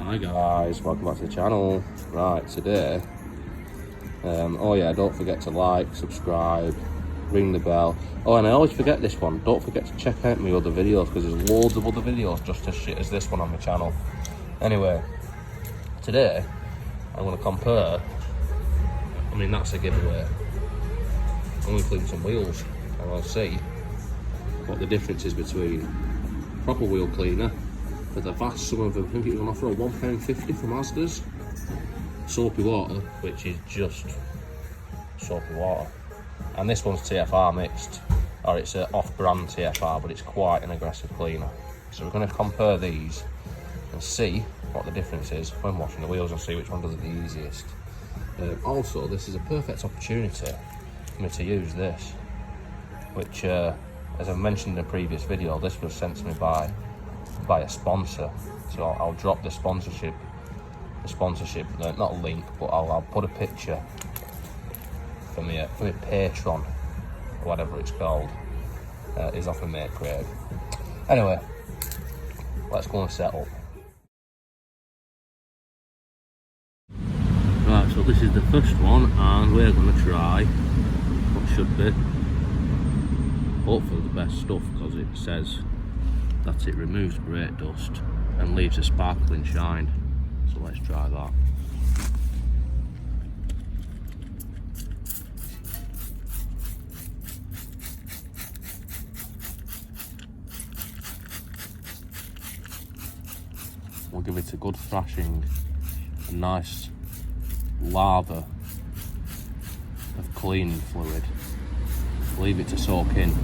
Hi guys, welcome back to the channel. Right, today, oh yeah, don't forget to like, subscribe, ring the bell. Oh, and I always forget this one, don't forget to check out my other videos, because there's loads of other videos just as shit as this one on my channel. Anyway, today, I'm going to compare, I mean that's a giveaway, I'm going to clean some wheels, and I'll see what the difference is between proper wheel cleaner, for the vast sum of, I think it was on offer of £1.50 from Asda's, soapy water, which is just soapy water, and this one's TFR mixed, or it's an off-brand TFR, but it's quite an aggressive cleaner. So we're going to compare these and see what the difference is when washing the wheels and see which one does it the easiest. Also, this is a perfect opportunity for me to use this, which as I mentioned in a previous video, this was sent to me by a sponsor, so I'll drop the sponsorship, not a link, but I'll put a picture for me Patreon, or whatever it's called, is off of mate Craig. Anyway, let's go and set up. Right, so this is the first one, and we're going to try what should be hopefully the best stuff, because it says that it removes brake dust and leaves a sparkling shine. So let's try that. We'll give it a good thrashing, a nice lather of cleaning fluid. Leave it to soak in.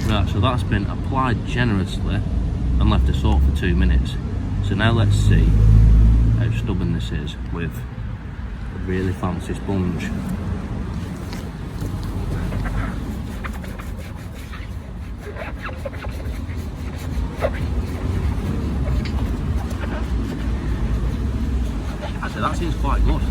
Right, so that's been applied generously and left to soak for 2 minutes. So now let's see how stubborn this is with a really fancy sponge. Actually, that seems quite good.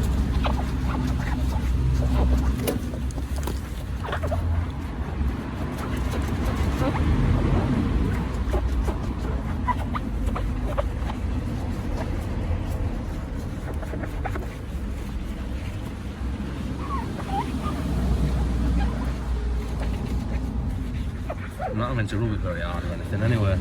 I'm not meant to rub it very hard or anything anyway.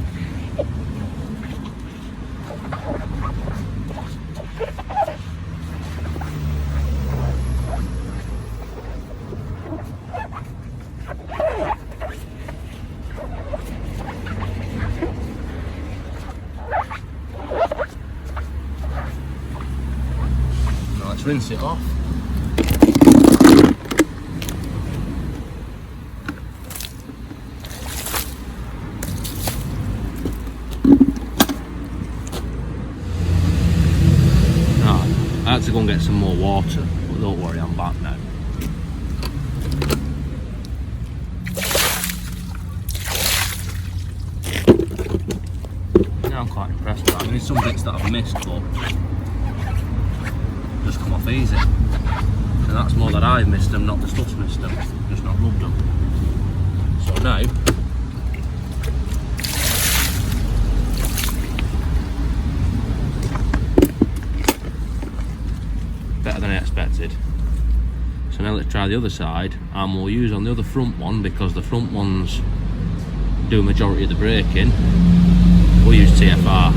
Now let's rinse it off. I had to go and get some more water, but don't worry, I'm back now. Yeah, I'm quite impressed with that. I mean, there's some bits that I've missed, but just come off easy. And that's more that I've missed them, not the stuff's missed them, just not rubbed them. So now, better than I expected. So now let's try the other side, and we'll use on the other front one, because the front ones do a majority of the braking. We'll use TFR.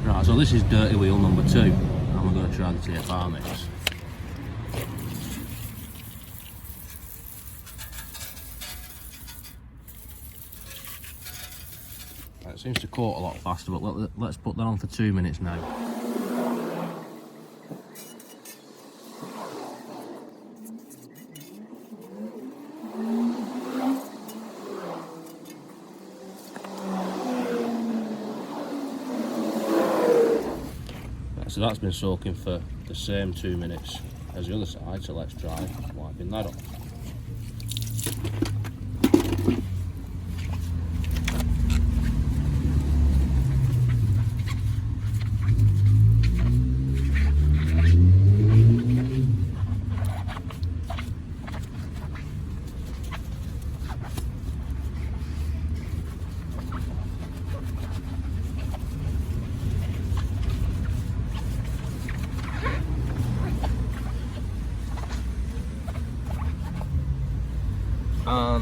Right, so this is dirty wheel number 2, and we're going to try the TFR mix. Right, it seems to coat a lot faster, but let's put that on for 2 minutes now. So that's been soaking for the same 2 minutes as the other side, so let's try wiping that off.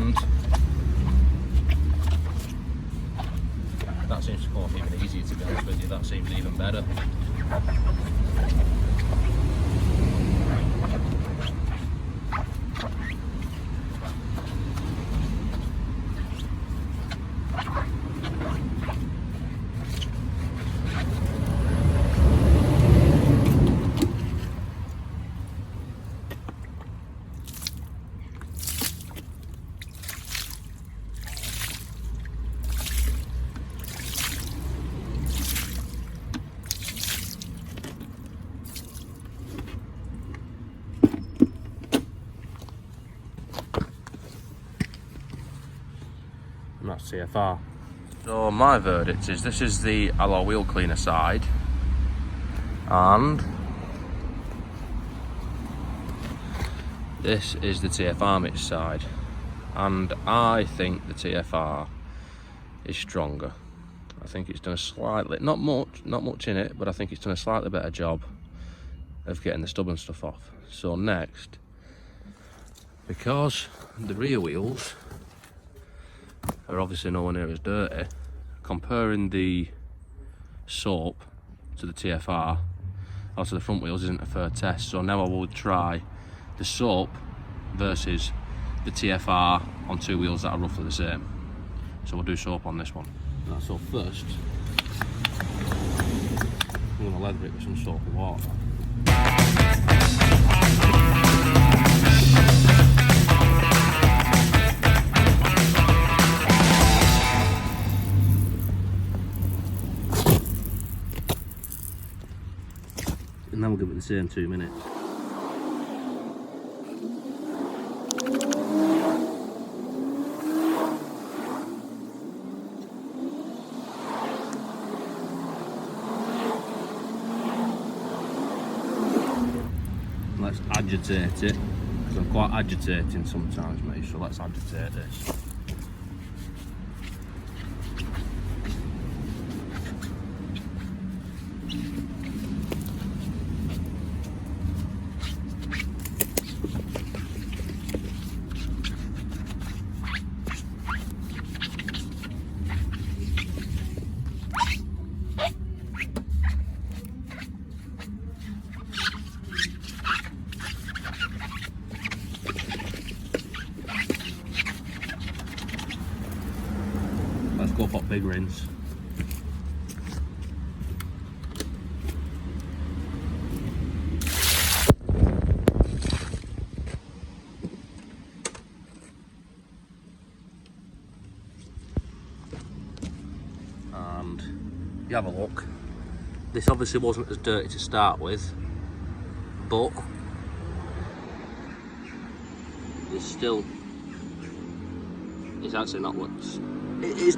and that seems to come off even easier, to be honest with you. That seems even better. And that's TFR. So my verdict is this is the alloy wheel cleaner side, and this is the TFR mix side, and I think the TFR is stronger. I think it's done a slightly, not much in it, but I think it's done a slightly better job of getting the stubborn stuff off. So next, because the rear wheels are obviously nowhere near as dirty, comparing the soap to the TFR or to the front wheels isn't a fair test. So now I would try the soap versus the TFR on two wheels that are roughly the same. So we'll do soap on this one. Right, so first, I'm going to lather it with some soapy water. And then we'll give it the same 2 minutes. Let's agitate it, because I'm quite agitating sometimes, mate, so let's agitate this. Let's go for big rinse. And you have a look. This obviously wasn't as dirty to start with, but it's actually not what's. It is.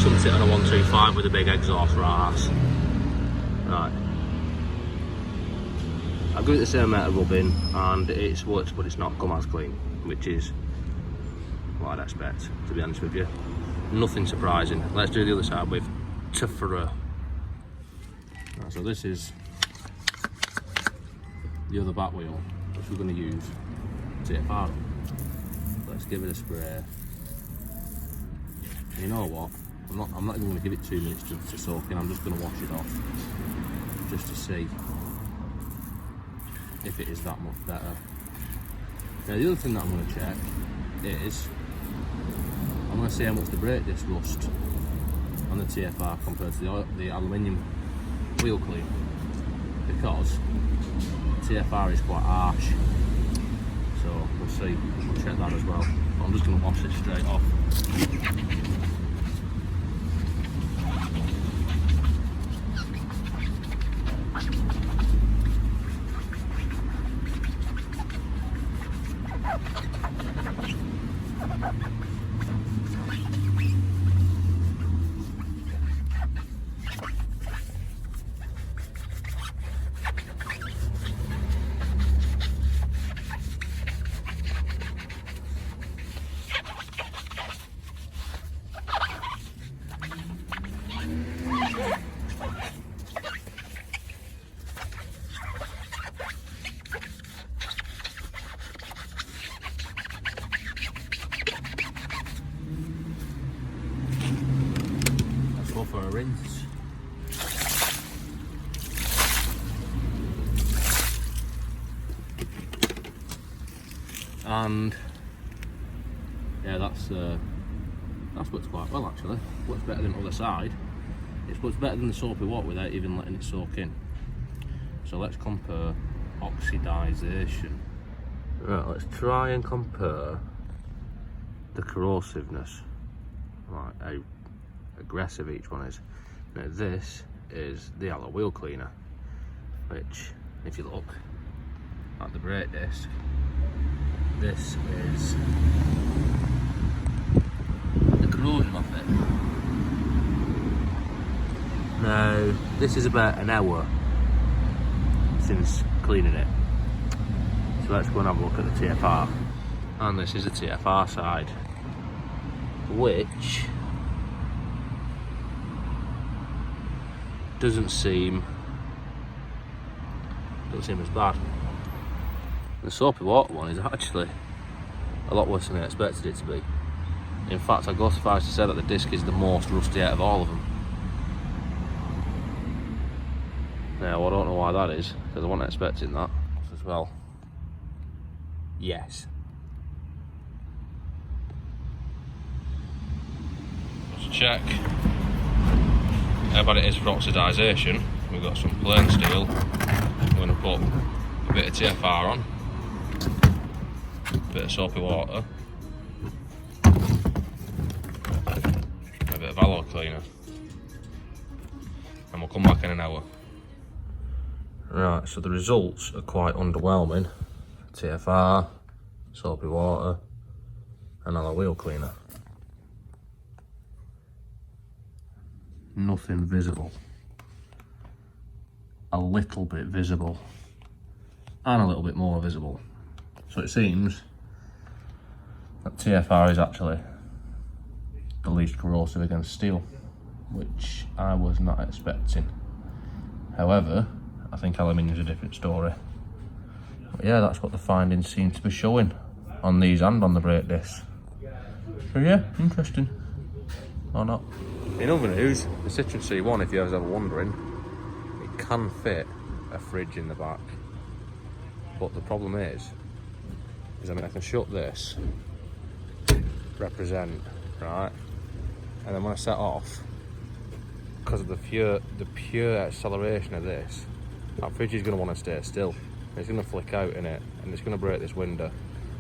Something on a 125 with a big exhaust ras. Right. I'll give it the same amount of rubbing and it's worked, but it's not come as clean, which is what I'd expect, to be honest with you. Nothing surprising. Let's do the other side with TFR. Right, so this is the other back wheel, which we're going to use TFR. Let's give it a spray. And you know what? I'm not even going to give it 2 minutes to soak in. I'm just going to wash it off, just to see if it is that much better. Now the other thing that I'm going to check is I'm going to see how much the brake disc rust on the TFR compared to the aluminium wheel clean, because TFR is quite harsh. So we'll see. We'll check that as well. But I'm just going to wash it straight off. for a rinse. And yeah, that's worked quite well actually. Works better than the other side. It's works better than the soapy water without even letting it soak in. So let's compare oxidisation. Right, let's try and compare the corrosiveness. Right, how aggressive each one is. Now this is the alloy wheel cleaner, which, if you look at the brake disc, this is the corrosion of it. Now, this is about an hour since cleaning it. So let's go and have a look at the TFR. And this is the TFR side, which doesn't seem as bad. The soapy water one is actually a lot worse than I expected it to be. In fact, I go so far as to say that the disc is the most rusty out of all of them. Now, I don't know why that is, because I wasn't expecting that as well. Yes. Let's check how bad it is for oxidisation. We've got some plain steel. We're going to put a bit of TFR on, a bit of soapy water, a bit of alloy cleaner, and we'll come back in an hour. Right, so the results are quite underwhelming. TFR, soapy water, and alloy wheel cleaner. Nothing visible. A little bit visible, and a little bit more visible. So it seems that TFR is actually the least corrosive against steel, which I was not expecting. However, I think aluminium is a different story. But yeah, that's what the findings seem to be showing on these and on the brake discs. So yeah, interesting. Or not. In other news, the Citroen C1, if you guys are wondering, it can fit a fridge in the back. But the problem is I mean, I can shut this, represent, right? And then when I set off, because of the pure acceleration of this, that fridge is going to want to stay still. It's going to flick out in it, and it's going to break this window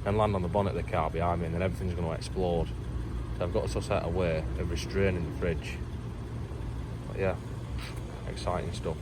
and land on the bonnet of the car behind me, and then everything's going to explode. So I've got to set a way of restraining the fridge. But yeah, exciting stuff.